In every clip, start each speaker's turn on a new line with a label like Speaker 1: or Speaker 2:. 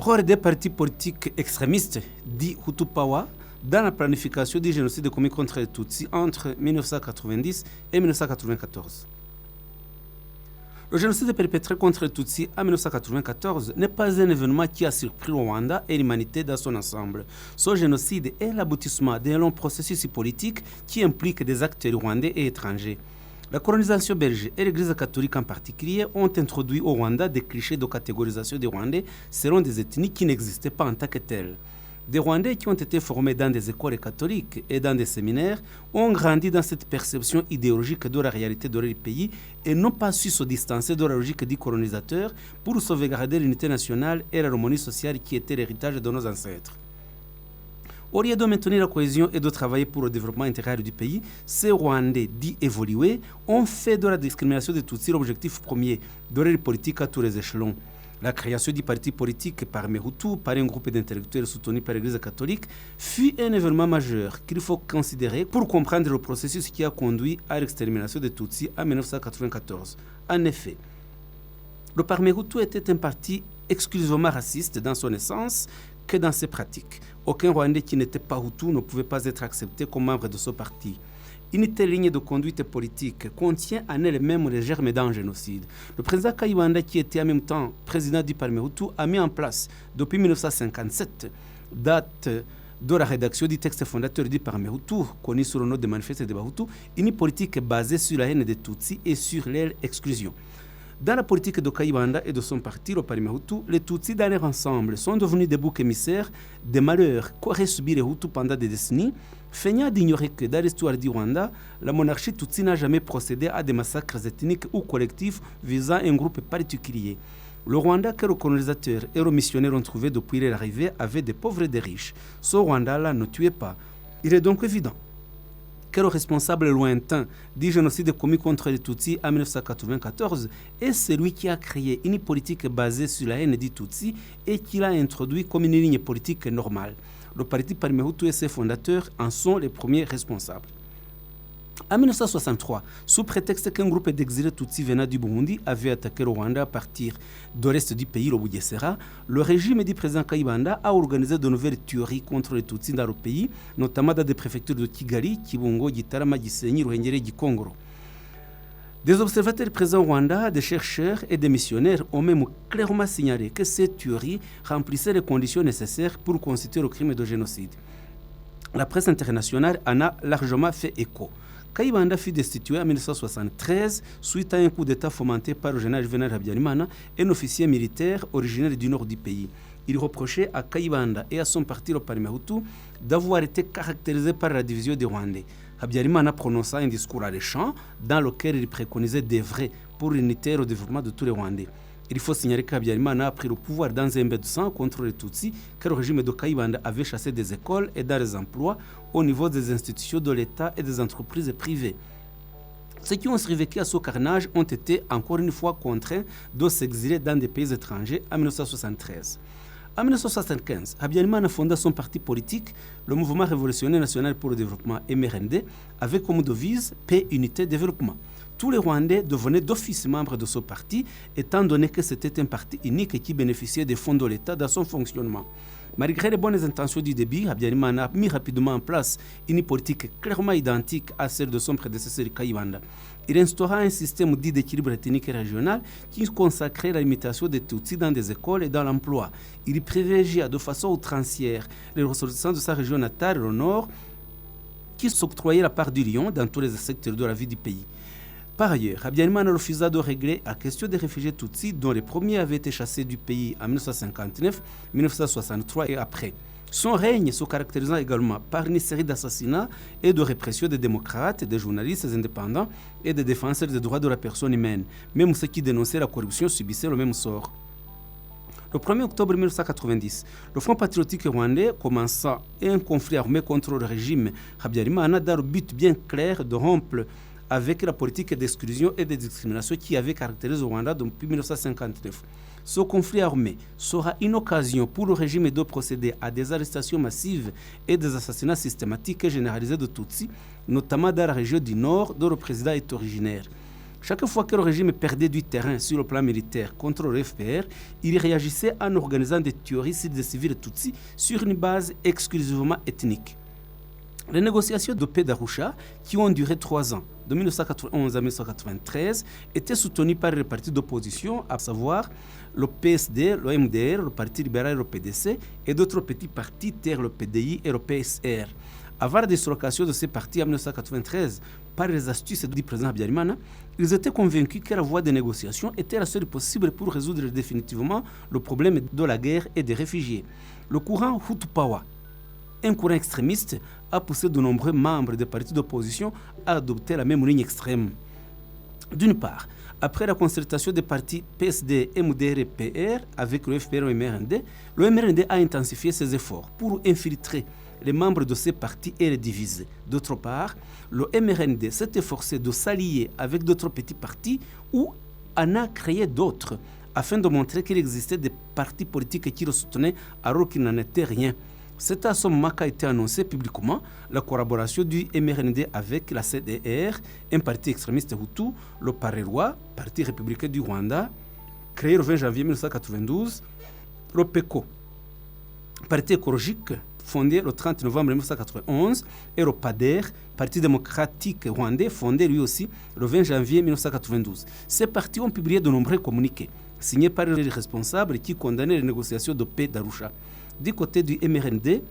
Speaker 1: Rôle des partis politiques extrémistes, dits Hutu Pawa, dans la planification du génocide commis contre les Tutsis entre 1990 et 1994. Le génocide perpétré contre les Tutsis en 1994 n'est pas un événement qui a surpris le Rwanda et l'humanité dans son ensemble. Ce génocide est l'aboutissement d'un long processus politique qui implique des acteurs rwandais et étrangers. La colonisation belge et l'Église catholique en particulier ont introduit au Rwanda des clichés de catégorisation des Rwandais selon des ethnies qui n'existaient pas en tant que telles. Des Rwandais qui ont été formés dans des écoles catholiques et dans des séminaires ont grandi dans cette perception idéologique de la réalité de leur pays et n'ont pas su se distancer de la logique du colonisateur pour sauvegarder l'unité nationale et l'harmonie sociale qui était l'héritage de nos ancêtres. Au lieu de maintenir la cohésion et de travailler pour le développement intégral du pays, ces Rwandais dits évolués ont fait de la discrimination des Tutsis l'objectif premier de leur politique à tous les échelons. La création du parti politique par Hutus, par un groupe d'intellectuels soutenus par l'Église catholique, fut un événement majeur qu'il faut considérer pour comprendre le processus qui a conduit à l'extermination des Tutsis en 1994. En effet, le Parti Hutu était un parti exclusivement raciste dans son essence que dans ses pratiques. Aucun Rwandais qui n'était pas Hutu ne pouvait pas être accepté comme membre de ce parti. Une telle ligne de conduite politique contient en elle-même les germes d'un génocide. Le président Kayibanda, qui était en même temps président du Parti Hutu, a mis en place, depuis 1957, date de la rédaction du texte fondateur du Parti Hutu, connu sous le nom de Manifeste des Bahutu, une politique basée sur la haine des Tutsis et sur leur exclusion. Dans la politique de Kayibanda et de son parti, le Parti Hutu, les Tutsis dans leur ensemble sont devenus des boucs émissaires des malheurs qu'auraient subis les Hutus pendant des décennies, feignant d'ignorer que dans l'histoire du Rwanda, la monarchie Tutsi n'a jamais procédé à des massacres ethniques ou collectifs visant un groupe particulier. Le Rwanda que le colonisateur et le missionnaire ont trouvé depuis leur arrivée avait des pauvres et des riches. Ce Rwanda-là ne tuait pas. Il est donc évident que le responsable lointain du génocide commis contre les Tutsis en 1994 est celui qui a créé une politique basée sur la haine des Tutsis et qui l'a introduit comme une ligne politique normale. Le Parti Hutu et ses fondateurs en sont les premiers responsables. En 1963, sous prétexte qu'un groupe d'exilés Tutsis venant du Burundi avait attaqué le Rwanda à partir de l'est du pays, le Bugesera, le régime du président Kayibanda a organisé de nouvelles tueries contre les Tutsis dans le pays, notamment dans des préfectures de Kigali, Kibungo, Gitarama, Gisenyi, Ruhengeri et Gikongoro. Des observateurs présents au Rwanda, des chercheurs et des missionnaires ont même clairement signalé que ces tueries remplissaient les conditions nécessaires pour constituer le crime de génocide. La presse internationale en a largement fait écho. Kayibanda fut destitué en 1973 suite à un coup d'État fomenté par le général Juvenal Habyarimana, un officier militaire originaire du nord du pays. Il reprochait à Kayibanda et à son parti, le Parti Hutu, d'avoir été caractérisé par la division des Rwandais. Habyarimana prononça un discours alléchant dans lequel il préconisait d'œuvrer pour l'unité et le développement de tous les Rwandais. Il faut signaler qu'Habyarimana a pris le pouvoir dans un bain de sang contre les Tutsis, que le régime de Kayibanda avait chassé des écoles et dans les emplois au niveau des institutions de l'État et des entreprises privées. Ceux qui ont survécu à ce carnage ont été encore une fois contraints de s'exiler dans des pays étrangers en 1973. En 1975, Habyarimana fonda son parti politique, le Mouvement révolutionnaire national pour le développement MRND, avec comme devise Paix, Unité, Développement. Tous les Rwandais devenaient d'office membres de ce parti, étant donné que c'était un parti unique qui bénéficiait des fonds de l'État dans son fonctionnement. Malgré les bonnes intentions du début, Habyarimana a mis rapidement en place une politique clairement identique à celle de son prédécesseur Kayibanda. Il instaura un système dit d'équilibre ethnique et régional qui consacrait la limitation des Tutsis dans des écoles et dans l'emploi. Il privilégia de façon outrancière les ressortissants de sa région natale, le Nord, qui s'octroyaient la part du lion dans tous les secteurs de la vie du pays. Par ailleurs, Habyarimana refusa de régler la question des réfugiés Tutsis dont les premiers avaient été chassés du pays en 1959, 1963 et après. Son règne se caractérisant également par une série d'assassinats et de répression des démocrates, des journalistes indépendants et des défenseurs des droits de la personne humaine. Même ceux qui dénonçaient la corruption subissaient le même sort. Le 1er octobre 1990, le Front patriotique rwandais commença un conflit armé contre le régime Habyarimana dans le but bien clair de rompre avec la politique d'exclusion et de discrimination qui avait caractérisé le Rwanda depuis 1959. Ce conflit armé sera une occasion pour le régime de procéder à des arrestations massives et des assassinats systématiques et généralisés de Tutsis, notamment dans la région du Nord dont le président est originaire. Chaque fois que le régime perdait du terrain sur le plan militaire contre le FPR, il réagissait en organisant des tueries sur des civils Tutsis sur une base exclusivement ethnique. Les négociations de paix d'Arusha, qui ont duré 3 ans, de 1991 à 1993, étaient soutenues par les partis d'opposition, à savoir le PSD, le MDR, le Parti libéral et le PDC, et d'autres petits partis tels le PDI et le PSR. Avant la dislocation de ces partis en 1993 par les astuces du président Habyarimana, ils étaient convaincus que la voie des négociations était la seule possible pour résoudre définitivement le problème de la guerre et des réfugiés. Le courant Hutu-Pawa, un courant extrémiste, a poussé de nombreux membres des partis d'opposition à adopter la même ligne extrême. D'une part, après la concertation des partis PSD, MDR et PR avec le FPR et le MRND a intensifié ses efforts pour infiltrer les membres de ces partis et les diviser. D'autre part, le MRND s'est efforcé de s'allier avec d'autres petits partis ou en a créé d'autres afin de montrer qu'il existait des partis politiques qui le soutenaient alors qu'il n'en était rien. C'est à ce moment qu'a été annoncée publiquement la collaboration du MRND avec la CDR, un parti extrémiste Hutu, le Parerois, Parti républicain du Rwanda, créé le 20 janvier 1992, le PECO, Parti écologique, fondé le 30 novembre 1991, et le PADER, Parti démocratique rwandais, fondé lui aussi le 20 janvier 1992. Ces partis ont publié de nombreux communiqués, signés par les responsables qui condamnaient les négociations de paix d'Arusha. Du côté du MRND,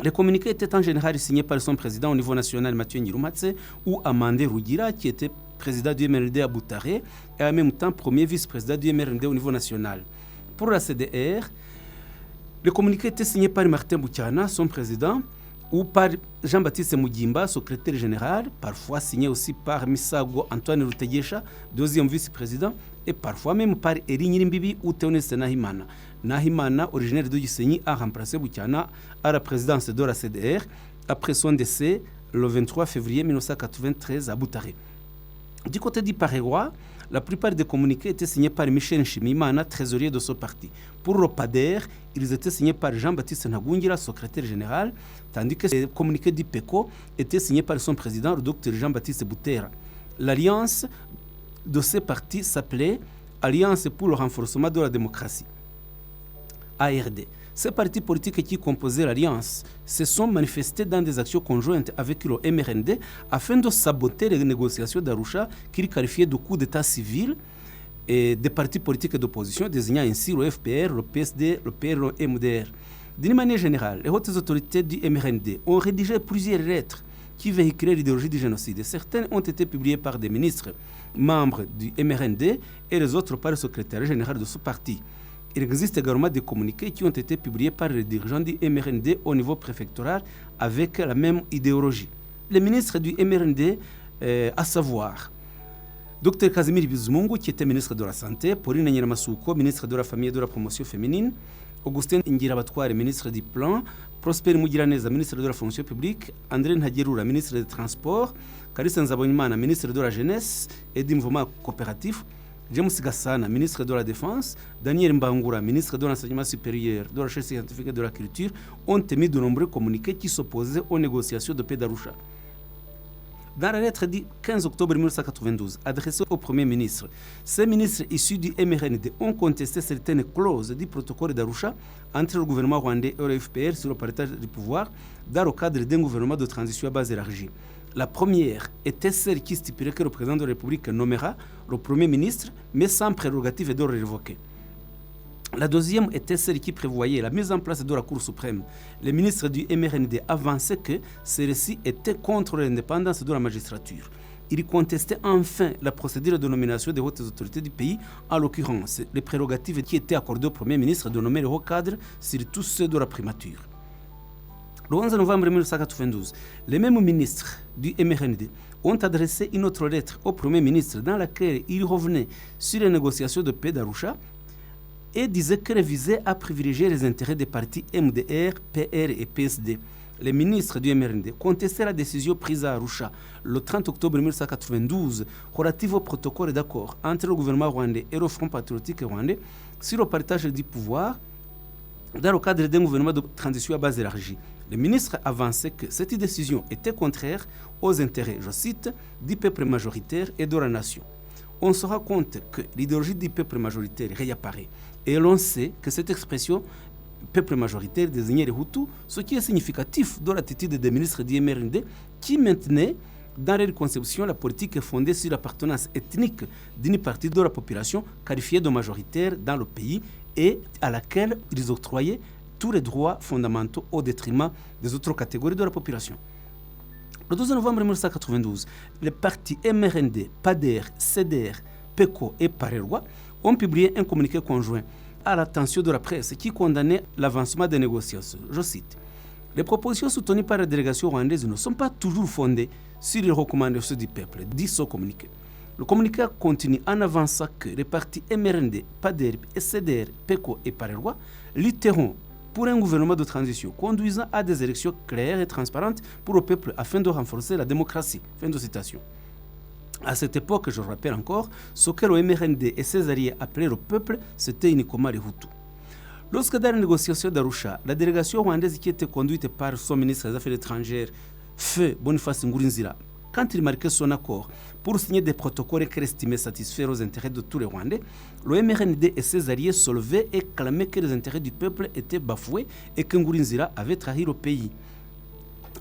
Speaker 1: les communiqués étaient en général signés par son président au niveau national Mathieu Ngirumatse ou Amandé Rugira, qui était président du MRND à Boutaré et en même temps premier vice-président du MRND au niveau national. Pour la CDR, les communiqués étaient signés par Martin Buchana, son président, ou par Jean-Baptiste Mugimba, secrétaire général, parfois signé aussi par Misago Antoine Rutegesha, deuxième vice-président, et parfois même par Eri Nyirimbibi ou Théoneste Nahimana. Nahimana, originaire de Gisenyi, a remplacé Buchana à la présidence de la CDR après son décès le 23 février 1993 à Boutaré. Du côté du Parerois, la plupart des communiqués étaient signés par Michel Nshimiyimana, trésorier de ce parti. Pour le PADER, ils étaient signés par Jean-Baptiste Ntagungira, secrétaire général, tandis que les communiqués du PECO étaient signés par son président, le docteur Jean-Baptiste Boutera. L'alliance de ces partis s'appelait Alliance pour le renforcement de la démocratie, ARD. Ces partis politiques qui composaient l'alliance se sont manifestés dans des actions conjointes avec le MRND afin de saboter les négociations d'Arusha qu'ils qualifiaient de coup d'état civil et des partis politiques d'opposition, désignant ainsi le FPR, le PSD, le PR et le MDR. D'une manière générale, les hautes autorités du MRND ont rédigé plusieurs lettres qui véhiculaient l'idéologie du génocide. Certaines ont été publiées par des ministres, membres du MRND, et les autres par le secrétaire général de ce parti. Il existe également des communiqués qui ont été publiés par les dirigeants du MRND au niveau préfectoral avec la même idéologie. Les ministres du MRND, à savoir Dr Kazimir Bizimungu, qui était ministre de la Santé, Pauline Nyiramasuko, ministre de la Famille et de la Promotion féminine, Augustin Ngirabatware, ministre du Plan, Prosper Mugiraneza, ministre de la Fonction publique, André Ntagerura, ministre des Transports, Kalisa Nzabonimana, ministre de la Jeunesse et du Mouvement coopératif, James Gassana, ministre de la Défense, Daniel Mbangura, ministre de l'Enseignement supérieur, de la Recherche scientifique et de la Culture, ont émis de nombreux communiqués qui s'opposaient aux négociations de paix d'Arusha. Dans la lettre du 15 octobre 1992, adressée au Premier ministre, ces ministres issus du MRND ont contesté certaines clauses du protocole d'Arusha entre le gouvernement rwandais et le FPR sur le partage du pouvoir dans le cadre d'un gouvernement de transition à base élargie. La première était celle qui stipulait que le président de la République nommera le Premier ministre, mais sans prérogative de le révoquer. La deuxième était celle qui prévoyait la mise en place de la Cour suprême. Les ministres du MRND avançaient que celle-ci était contre l'indépendance de la magistrature. Ils contestaient enfin la procédure de nomination des hautes autorités du pays, en l'occurrence les prérogatives qui étaient accordées au Premier ministre de nommer les hauts cadres, surtout ceux de la primature. Le 11 novembre 1992, les mêmes ministres du MRND ont adressé une autre lettre au Premier ministre dans laquelle ils revenaient sur les négociations de paix d'Arusha et disaient qu'elles visaient à privilégier les intérêts des partis MDR, PR et PSD. Les ministres du MRND contestaient la décision prise à Arusha le 30 octobre 1992 relative au protocole d'accord entre le gouvernement rwandais et le Front patriotique rwandais sur le partage du pouvoir dans le cadre d'un gouvernement de transition à base élargie. Les ministres avançaient que cette décision était contraire aux intérêts, je cite, du peuple majoritaire et de la nation. on se rend compte que l'idéologie du peuple majoritaire réapparaît. Et l'on sait que cette expression peuple majoritaire désignait les Hutus, ce qui est significatif de l'attitude des ministres du MRND qui maintenaient dans leur conception la politique fondée sur l'appartenance ethnique d'une partie de la population qualifiée de majoritaire dans le pays et à laquelle ils octroyaient tous les droits fondamentaux au détriment des autres catégories de la population. Le 12 novembre 1992, les partis MRND, PADER, CDR, PECO et Parerwa ont publié un communiqué conjoint à l'attention de la presse qui condamnait l'avancement des négociations. Je cite: les propositions soutenues par la délégation rwandaise ne sont pas toujours fondées sur les recommandations du peuple, dit ce communiqué. Le communiqué continue en avançant que les partis MRND, PADER, CDR, PECO et Parerwa lutteront pour un gouvernement de transition conduisant à des élections claires et transparentes pour le peuple afin de renforcer la démocratie. Fin de citation. À cette époque, je rappelle encore, ce que le MRND et ses alliés appelaient le peuple, c'était uniquement les Hutus. Lorsque dans la négociation d'Arusha, la délégation rwandaise qui était conduite par son ministre des Affaires étrangères, Feu Boniface Ngurinzira, quand il marquait son accord pour signer des protocoles qu'il estimait satisfaire aux intérêts de tous les Rwandais, le MRND et ses alliés se levaient et clamaient que les intérêts du peuple étaient bafoués et que Ngurinzira avait trahi le pays.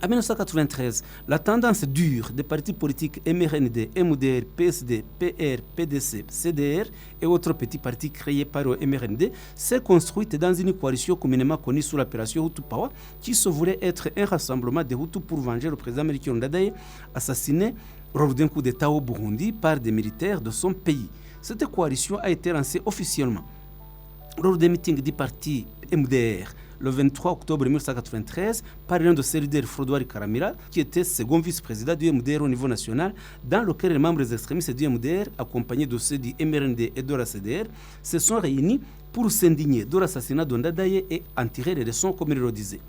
Speaker 1: En 1993, la tendance dure des partis politiques MRND, MUDR, PSD, PR, PDC, CDR et autres petits partis créés par le MRND s'est construite dans une coalition communément connue sous l'appellation Hutu Power qui se voulait être un rassemblement des Hutus pour venger le président Melchior Ndadaye assassiné lors d'un coup d'État au Burundi par des militaires de son pays. Cette coalition a été lancée officiellement lors des meetings du parti MUDR le 23 octobre 1993 par l'un de ses leaders, Frodouari Karamira, qui était second vice-président du MUDR au niveau national, dans lequel les membres extrémistes du MUDR, accompagnés de ceux du MRND et de la CDR, se sont réunis pour s'indigner de l'assassinat de Ndadaye et en tirer les leçons, comme il le disait.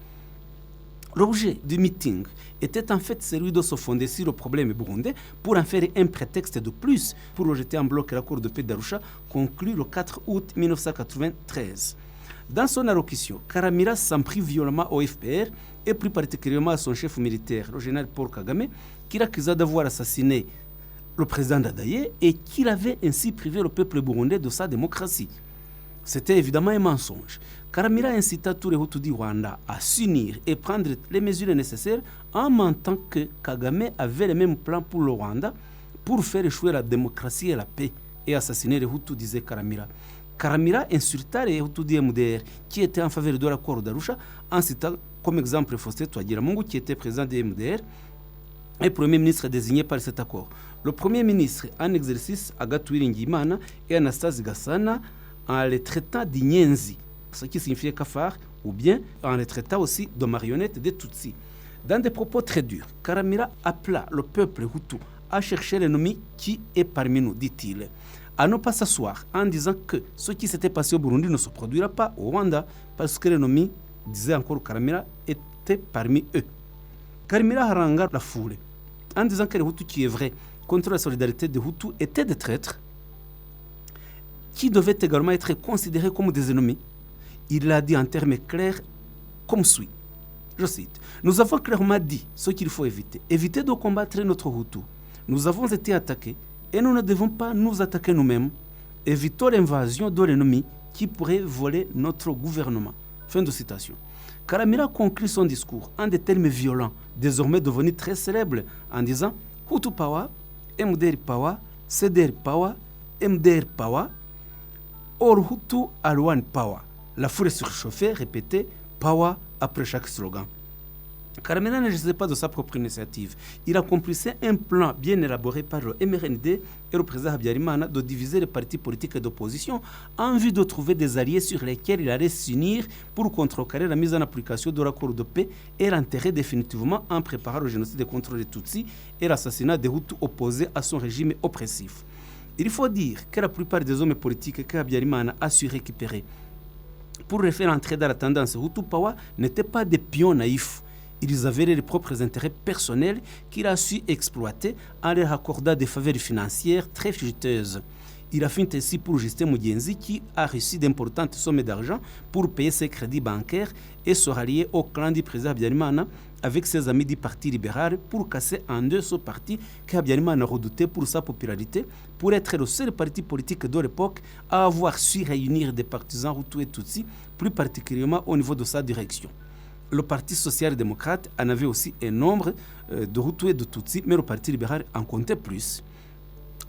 Speaker 1: L'objet du meeting était en fait celui de se fonder sur le problème burundais pour en faire un prétexte de plus pour rejeter en bloc l'accord de paix d'Arusha conclu le 4 août 1993. Dans son allocution, Karamira s'en prit violemment au FPR et plus particulièrement à son chef militaire, le général Paul Kagame, qu'il accusa d'avoir assassiné le président Ndadaye et qu'il avait ainsi privé le peuple burundais de sa démocratie. C'était évidemment un mensonge. Karamira incita tous les Hutus du Rwanda à s'unir et prendre les mesures nécessaires en mentant que Kagame avait le même plan pour le Rwanda pour faire échouer la démocratie et la paix et assassiner les Hutus, disait Karamira. Karamira insulta les Hutus du MUDR qui étaient en faveur de l'accord d'Arusha en citant comme exemple Faustin Twagiramungu qui était président du MUDR et premier ministre désigné par cet accord. Le premier ministre en exercice, Agathe Uwiringiyimana et Anastase Gasana, en les traitant d'Inyenzi, ce qui signifiait cafard, ou bien en les traitant aussi de marionnettes des Tutsis. Dans des propos très durs, Karamira appela le peuple Hutu à chercher l'ennemi qui est parmi nous, dit-il, à ne pas s'asseoir en disant que ce qui s'était passé au Burundi ne se produira pas au Rwanda parce que l'ennemi, disait encore Karamira, était parmi eux. Karamira haranga la foule en disant que les Hutus qui œuvraient contre la solidarité des Hutus étaient des traîtres qui devaient également être considérés comme des ennemis. Il l'a dit en termes clairs comme suit. Je cite: nous avons clairement dit ce qu'il faut éviter. Éviter de combattre notre Hutu. Nous avons été attaqués et nous ne devons pas nous attaquer nous-mêmes. Évitons l'invasion de l'ennemi qui pourrait voler notre gouvernement. Fin de citation. Karamira conclut son discours en des termes violents, désormais devenus très célèbres, en disant Hutu Power, MDR Power, CDR Power, MDR Power, Or Hutu Alwan Power. La foule surchauffée répétait Power après chaque slogan. Karamira n'agissait pas de sa propre initiative. Il accomplissait un plan bien élaboré par le MRND et le président Habyarimana de diviser les partis politiques d'opposition en vue de trouver des alliés sur lesquels il allait s'unir pour contrecarrer la mise en application de l'accord de paix et l'enterrer définitivement en préparant le génocide contre les Tutsis et l'assassinat des Hutus opposés à son régime oppressif. Il faut dire que la plupart des hommes politiques que Habyarimana a su récupérer pour les faire entrer dans la tendance Hutu Power n'étaient pas des pions naïfs. Ils avaient leurs propres intérêts personnels qu'il a su exploiter en leur accordant des faveurs financières très juteuses. Il a fait ainsi pour Justin Mugenzi qui a reçu d'importantes sommes d'argent pour payer ses crédits bancaires et se rallier au clan du président Habyarimana avec ses amis du Parti libéral pour casser en deux ce parti qui Habyarimana redouté pour sa popularité, pour être le seul parti politique de l'époque à avoir su réunir des partisans Hutus et Tutsis, plus particulièrement au niveau de sa direction. Le Parti social-démocrate en avait aussi un nombre de Hutus et de Tutsis, mais le Parti libéral en comptait plus.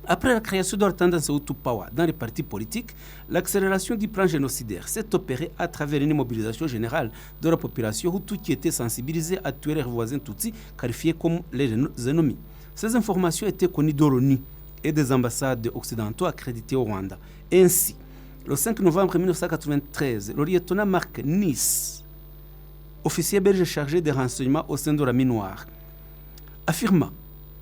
Speaker 1: Après la création de la tendance Hutu Power dans les partis politiques, l'accélération du plan génocidaire s'est opérée à travers une mobilisation générale de la population Hutu qui était sensibilisée à tuer leurs voisins Tutsis, qualifiés comme les ennemis. Ces informations étaient connues de l'ONU et des ambassades occidentaux accréditées au Rwanda. Ainsi, le 5 novembre 1993, le lieutenant Marc Nice, officier belge chargé des renseignements au sein de la Minoire, affirma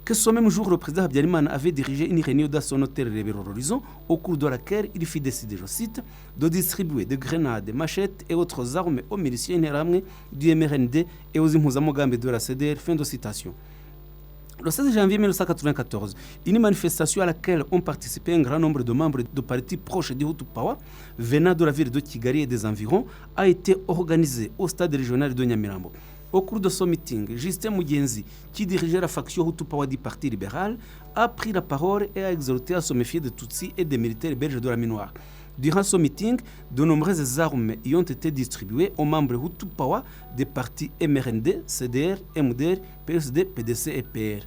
Speaker 1: que ce même jour, le président Habyarimana avait dirigé une réunion dans son hôtel Rebero Horizon, au cours de laquelle il fit décider, je cite, de distribuer des grenades, des machettes et autres armes aux miliciens interahamwe du MRND et aux impuzamugambi de la CDR. Fin de citation. Le 16 janvier 1994, une manifestation à laquelle ont participé un grand nombre de membres de partis proches du Hutu Power, venant de la ville de Kigali et des environs, a été organisée au stade régional de Nyamirambo. Au cours de ce meeting, Justin Mugenzi, qui dirigeait la faction Hutu Power du Parti libéral, a pris la parole et a exhorté à se méfier des Tutsis et des militaires belges de la Minoire. Durant ce meeting, de nombreuses armes y ont été distribuées aux membres Hutu Power des partis MRND, CDR, MDR, PSD, PDC et PR.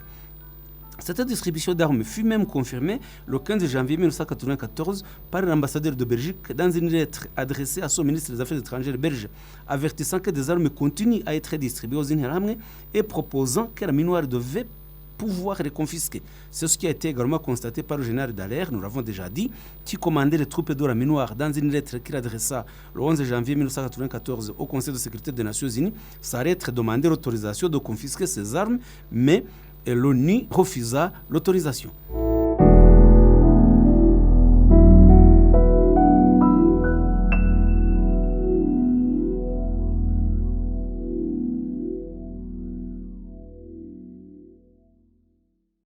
Speaker 1: Cette distribution d'armes fut même confirmée le 15 janvier 1994 par l'ambassadeur de Belgique dans une lettre adressée à son ministre des Affaires étrangères belge, avertissant que des armes continuent à être distribuées aux Interahamwe et proposant que la Minoire devait pouvoir les confisquer. C'est ce qui a été également constaté par le général Dallaire, nous l'avons déjà dit, qui commandait les troupes de la Minoire dans une lettre qu'il adressa le 11 janvier 1994 au Conseil de sécurité des Nations Unies. Sa lettre demandait l'autorisation de confisquer ces armes, mais l'ONU refusa l'autorisation.